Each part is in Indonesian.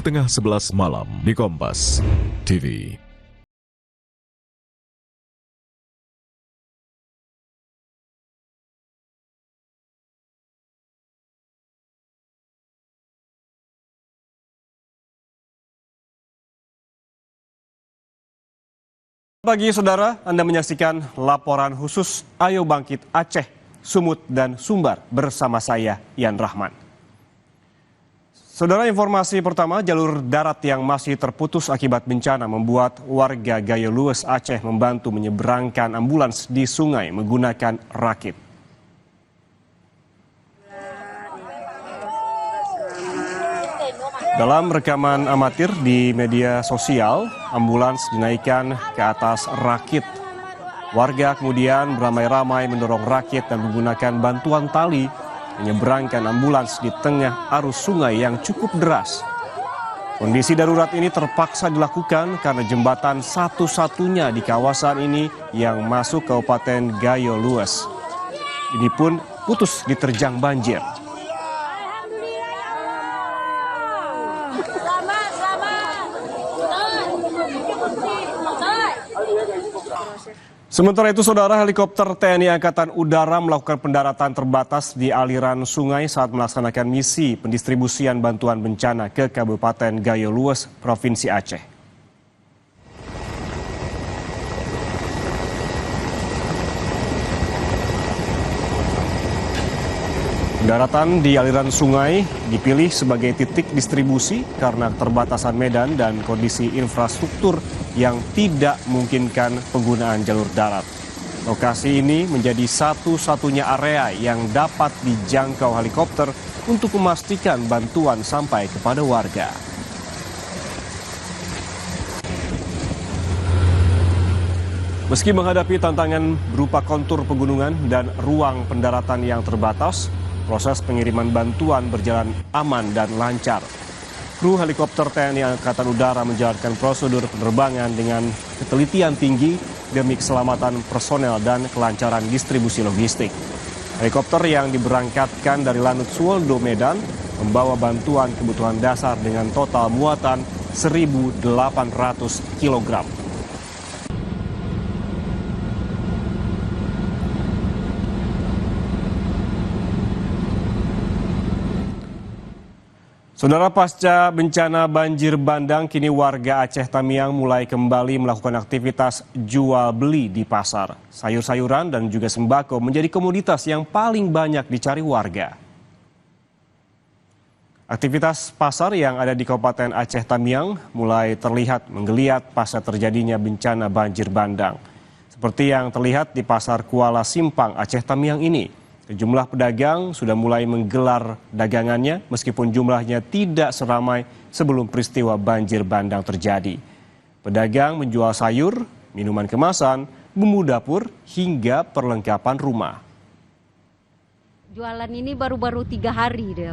setengah 11 malam di Kompas TV. Pagi saudara, Anda menyaksikan laporan khusus Ayo Bangkit Aceh, Sumut dan Sumbar bersama saya, Yan Rahman. Saudara, informasi pertama, jalur darat yang masih terputus akibat bencana membuat warga Gayo Lues Aceh membantu menyeberangkan ambulans di sungai menggunakan rakit. Dalam rekaman amatir di media sosial, ambulans dinaikkan ke atas rakit. Warga kemudian beramai-ramai mendorong rakit dan menggunakan bantuan tali menyeberangkan ambulans di tengah arus sungai yang cukup deras. Kondisi darurat ini terpaksa dilakukan karena jembatan satu-satunya di kawasan ini yang masuk Kabupaten Gayo Lues. Ini pun putus diterjang banjir. Sementara itu, saudara, helikopter TNI Angkatan Udara melakukan pendaratan terbatas di aliran sungai saat melaksanakan misi pendistribusian bantuan bencana ke Kabupaten Gayo Lues, Provinsi Aceh. Pendaratan di aliran sungai dipilih sebagai titik distribusi karena keterbatasan medan dan kondisi infrastruktur yang tidak memungkinkan penggunaan jalur darat. Lokasi ini menjadi satu-satunya area yang dapat dijangkau helikopter untuk memastikan bantuan sampai kepada warga. Meski menghadapi tantangan berupa kontur pegunungan dan ruang pendaratan yang terbatas, proses pengiriman bantuan berjalan aman dan lancar. Kru helikopter TNI Angkatan Udara menjalankan prosedur penerbangan dengan ketelitian tinggi demi keselamatan personel dan kelancaran distribusi logistik. Helikopter yang diberangkatkan dari Lanut Suwoldo Medan membawa bantuan kebutuhan dasar dengan total muatan 1.800 kg. Saudara, pasca bencana banjir bandang, kini warga Aceh Tamiang mulai kembali melakukan aktivitas jual beli di pasar. Sayur-sayuran dan juga sembako menjadi komoditas yang paling banyak dicari warga. Aktivitas pasar yang ada di Kabupaten Aceh Tamiang mulai terlihat menggeliat pasca terjadinya bencana banjir bandang. Seperti yang terlihat di Pasar Kuala Simpang, Aceh Tamiang ini. Sejumlah pedagang sudah mulai menggelar dagangannya meskipun jumlahnya tidak seramai sebelum peristiwa banjir bandang terjadi. Pedagang menjual sayur, minuman kemasan, bumbu dapur, hingga perlengkapan rumah. Jualan ini baru-baru 3 hari deh.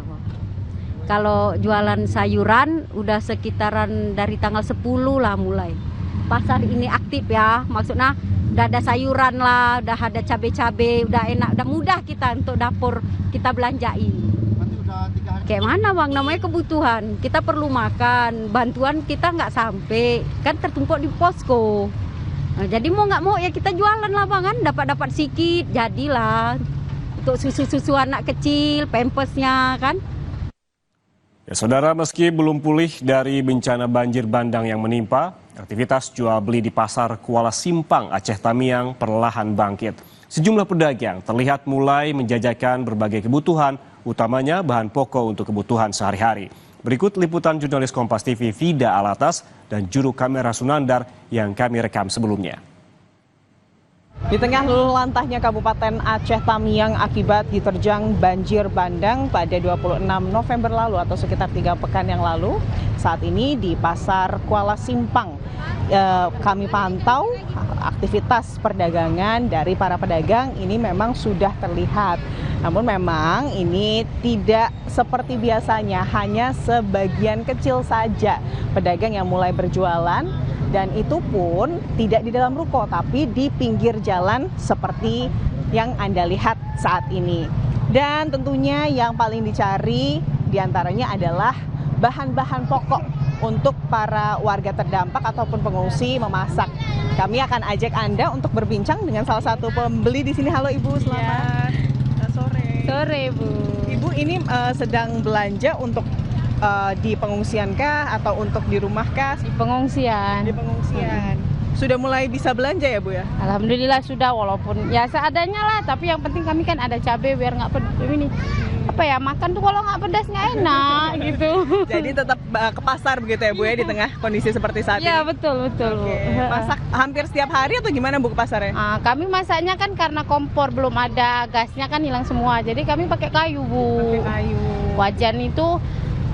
Kalau jualan sayuran udah sekitaran dari tanggal 10 lah mulai. Pasar ini aktif ya, maksudnya udah ada sayuran lah, udah ada cabai-cabai, udah enak, udah mudah kita untuk dapur kita belanjain. Kayak mana bang, namanya kebutuhan, kita perlu makan, bantuan kita nggak sampai, kan tertumpuk di posko. Nah, jadi mau nggak mau ya kita jualan lah bang, kan dapat sedikit, jadilah untuk susu-susu anak kecil, pampasnya kan. Ya saudara, meski belum pulih dari bencana banjir bandang yang menimpa, aktivitas jual beli di Pasar Kuala Simpang, Aceh Tamiang perlahan bangkit. Sejumlah pedagang terlihat mulai menjajakan berbagai kebutuhan, utamanya bahan pokok untuk kebutuhan sehari-hari. Berikut liputan jurnalis Kompas TV Vida Alatas dan juru kamera Sunandar yang kami rekam sebelumnya. Di tengah luluh lantahnya Kabupaten Aceh Tamiang akibat diterjang banjir bandang pada 26 November lalu atau sekitar 3 pekan yang lalu, saat ini di Pasar Kuala Simpang kami pantau aktivitas perdagangan dari para pedagang ini memang sudah terlihat. Namun memang ini tidak seperti biasanya, hanya sebagian kecil saja pedagang yang mulai berjualan. Dan itu pun tidak di dalam ruko, tapi di pinggir jalan seperti yang Anda lihat saat ini. Dan tentunya yang paling dicari diantaranya adalah bahan-bahan pokok untuk para warga terdampak ataupun pengungsi memasak. Kami akan ajak Anda untuk berbincang dengan salah satu pembeli di sini. Halo Ibu, selamat sore. Sore Bu. Ibu ini sedang belanja untuk di pengungsian kah atau untuk di rumah kah? Di pengungsian. Di pengungsian. Sudah mulai bisa belanja ya Bu ya? Alhamdulillah sudah, walaupun ya seadanya lah. Tapi yang penting kami kan ada cabai biar nggak pedas. Ini apa ya, makan tuh kalau nggak pedas nggak enak gitu. Jadi tetap ke pasar begitu ya Bu ya, di tengah kondisi seperti saat Ya ini? betul. Masak hampir setiap hari atau gimana Bu ke pasarnya? Kami masaknya kan karena kompor belum ada, gasnya kan hilang semua. Jadi kami pakai kayu Bu. Pakai kayu. Wajan itu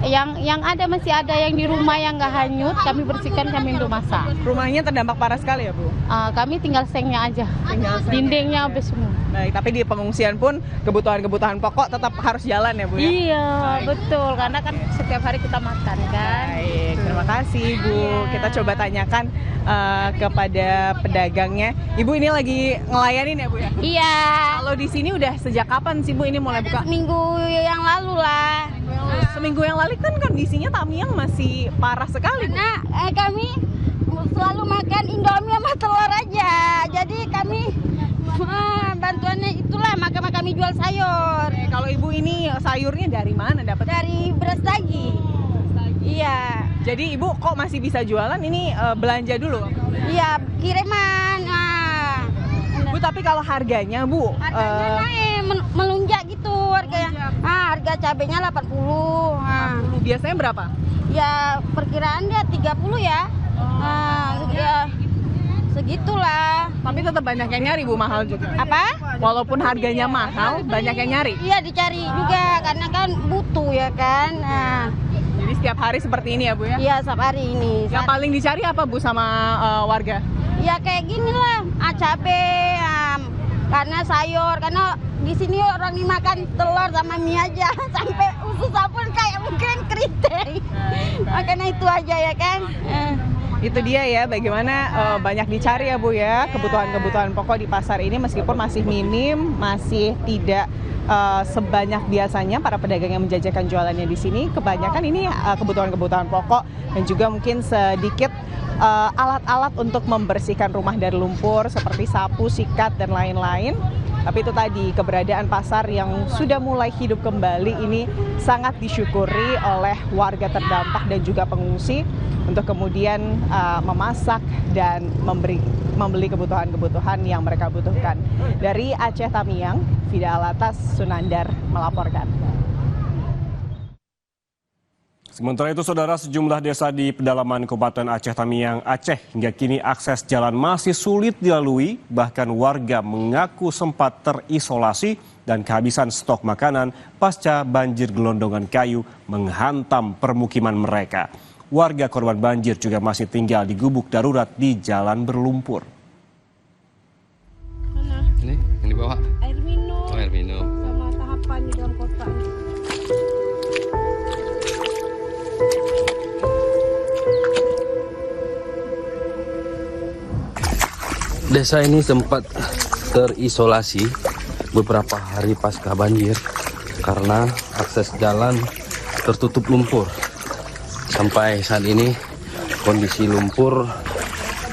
yang ada masih ada yang di rumah yang nggak hanyut, kami bersihkan, kami untuk masak. Rumahnya terdampak parah sekali ya Bu? Kami tinggal sengnya aja, dindingnya habis semua. Baik, tapi di pengungsian pun kebutuhan-kebutuhan pokok tetap harus jalan ya Bu ya? Iya betul, karena kan setiap hari kita makan kan. Baik, terima kasih Bu. Kita coba tanyakan kepada pedagangnya. Ibu ini lagi ngelayanin ya Bu ya? Iya. Kalau di sini udah sejak kapan sih Bu ini mulai buka? Seminggu yang lalu lah. Seminggu yang lalu kan kondisinya Tamiang masih parah sekali Bu. Nah, kami selalu makan Indomie sama telur aja. Jadi kami bantuannya itulah, maka kami jual sayur. Kalau Ibu ini sayurnya dari mana dapat? Dari beras lagi. Iya. Jadi Ibu kok masih bisa jualan ini belanja dulu? Iya, kiriman. Bu, tapi kalau harganya Bu? Harganya naik, melunjak gitu harganya. Harga cabenya 80. Biasanya berapa? Ya perkiraan dia 30 ya. Ya segitulah. Tapi tetap banyak yang nyari Bu, mahal juga. Apa? Walaupun harganya mahal, banyak yang nyari. Iya, dicari juga karena kan butuh ya kan. Jadi setiap hari seperti ini ya Bu ya? Iya, setiap hari ini. Yang paling dicari apa Bu sama warga? Ya kayak gini lah, cabai, karena sayur, karena di sini orang dimakan telur sama mie aja, sampai usus pun kayak mungkin keriting. Makanya itu aja ya kan. Itu dia ya, bagaimana banyak dicari ya Bu ya, kebutuhan-kebutuhan pokok di pasar ini meskipun masih minim, masih tidak sebanyak biasanya para pedagang yang menjajakan jualannya di sini. Kebanyakan ini kebutuhan-kebutuhan pokok dan juga mungkin sedikit alat-alat untuk membersihkan rumah dari lumpur seperti sapu, sikat, dan lain-lain. Tapi itu tadi, keberadaan pasar yang sudah mulai hidup kembali ini sangat disyukuri oleh warga terdampak dan juga pengungsi untuk kemudian memasak dan membeli kebutuhan-kebutuhan yang mereka butuhkan. Dari Aceh Tamiang, Fida Alatas, Sunandar melaporkan. Sementara itu, saudara, sejumlah desa di pedalaman Kabupaten Aceh Tamiang, Aceh hingga kini akses jalan masih sulit dilalui. Bahkan warga mengaku sempat terisolasi dan kehabisan stok makanan pasca banjir gelondongan kayu menghantam permukiman mereka. Warga korban banjir juga masih tinggal di gubuk darurat di jalan berlumpur. Mana? Ini bawa Air minum. oh, air minum. Sama tahapan di dalam kotak. Desa ini sempat terisolasi beberapa hari pasca banjir karena akses jalan tertutup lumpur. Sampai saat ini kondisi lumpur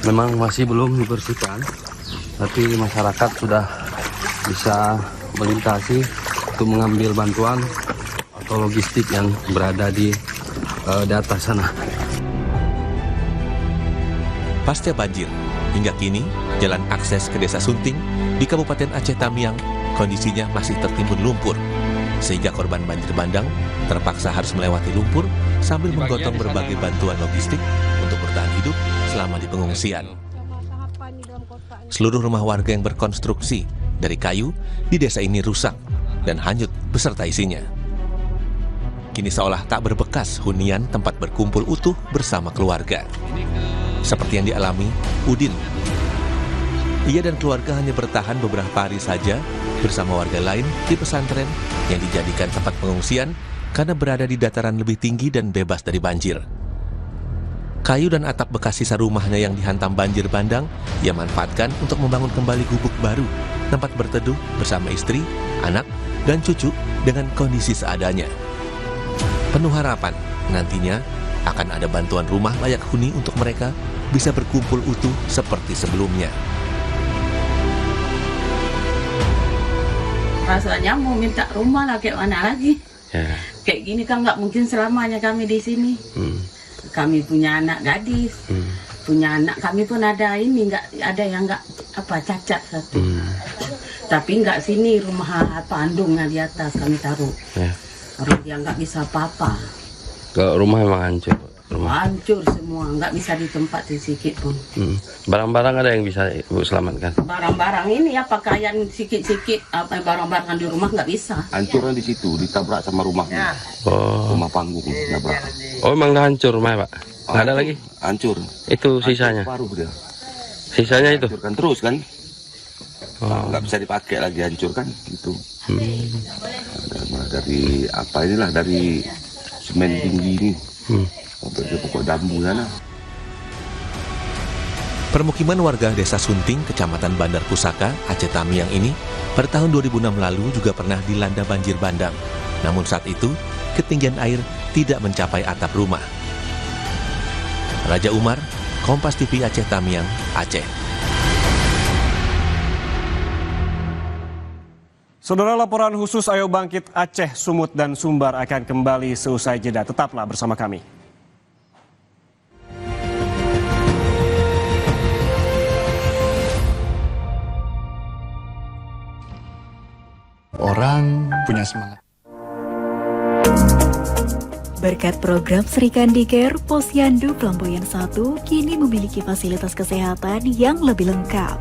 memang masih belum dibersihkan, tapi masyarakat sudah bisa melintasi untuk mengambil bantuan atau logistik yang berada di atas sana. Pasca banjir, hingga kini jalan akses ke Desa Sunting di Kabupaten Aceh Tamiang kondisinya masih tertimbun lumpur, sehingga korban banjir bandang terpaksa harus melewati lumpur sambil menggotong berbagai bantuan logistik untuk bertahan hidup selama di pengungsian. Seluruh rumah warga yang berkonstruksi dari kayu di desa ini rusak dan hanyut beserta isinya. Kini seolah tak berbekas hunian tempat berkumpul utuh bersama keluarga. Seperti yang dialami Udin. Ia dan keluarga hanya bertahan beberapa hari saja bersama warga lain di pesantren yang dijadikan tempat pengungsian karena berada di dataran lebih tinggi dan bebas dari banjir. Kayu dan atap bekas sisa rumahnya yang dihantam banjir bandang ia manfaatkan untuk membangun kembali gubuk baru, tempat berteduh bersama istri, anak, dan cucu dengan kondisi seadanya. Penuh harapan, Nantinya akan ada bantuan rumah layak huni untuk mereka bisa berkumpul utuh seperti sebelumnya. Rasanya mau minta rumah lah, kayak mana lagi? Ya. Kayak gini kan nggak mungkin selamanya kami di sini. Kami punya anak gadis, punya anak kami pun ada ini, nggak ada yang nggak cacat satu. Tapi nggak sini rumah andungnya di atas kami taruh. Ya. Orang dia nggak bisa apa-apa. Kalau rumah memang hancur. Hancur semua, nggak bisa ditempatin sedikit pun. Barang-barang ada yang bisa Ibu selamatkan? Barang-barang ini ya pakaian sikit-sikit, barang-barang di rumah nggak bisa. Hancurnya di situ, ditabrak sama rumahnya. Rumah panggung ditabrak. Oh, memang udah hancur rumahnya, Pak? Nggak ada lagi? Hancur. Itu sisanya? Paruh dia. Sisanya itu? Hancurkan terus kan? Nggak bisa dipakai lagi, hancur kan? Gitu. Dari apa inilah, dari semen tinggi ini. Sampai ke pokok bambu sana. Permukiman warga Desa Sunting, Kecamatan Bandar Pusaka, Aceh Tamiang ini pada tahun 2006 lalu juga pernah dilanda banjir bandang. Namun saat itu, ketinggian air tidak mencapai atap rumah. Raja Umar, Kompas TV Aceh Tamiang, Aceh. Saudara, laporan khusus Ayo Bangkit Aceh, Sumut, dan Sumbar akan kembali seusai jeda. Tetaplah bersama kami. Orang punya semangat. Berkat program Serikandi Care, Posyandu Pelamboyan 1 kini memiliki fasilitas kesehatan yang lebih lengkap.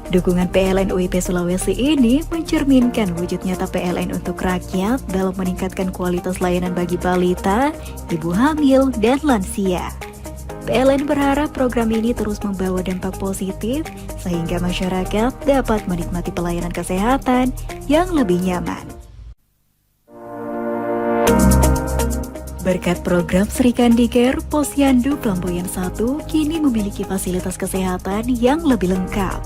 Dukungan PLN UIP Sulawesi ini mencerminkan wujud nyata PLN untuk rakyat dalam meningkatkan kualitas layanan bagi balita, ibu hamil, dan lansia. PLN berharap program ini terus membawa dampak positif sehingga masyarakat dapat menikmati pelayanan kesehatan yang lebih nyaman. Berkat program Serikandi Care, Posyandu Pelamboyan 1 kini memiliki fasilitas kesehatan yang lebih lengkap.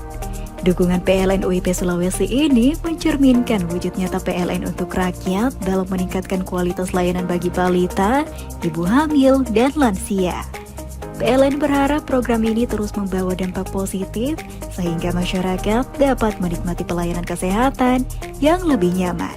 Dukungan PLN UIP Sulawesi ini mencerminkan wujud nyata PLN untuk rakyat dalam meningkatkan kualitas layanan bagi balita, ibu hamil, dan lansia. PLN berharap program ini terus membawa dampak positif sehingga masyarakat dapat menikmati pelayanan kesehatan yang lebih nyaman.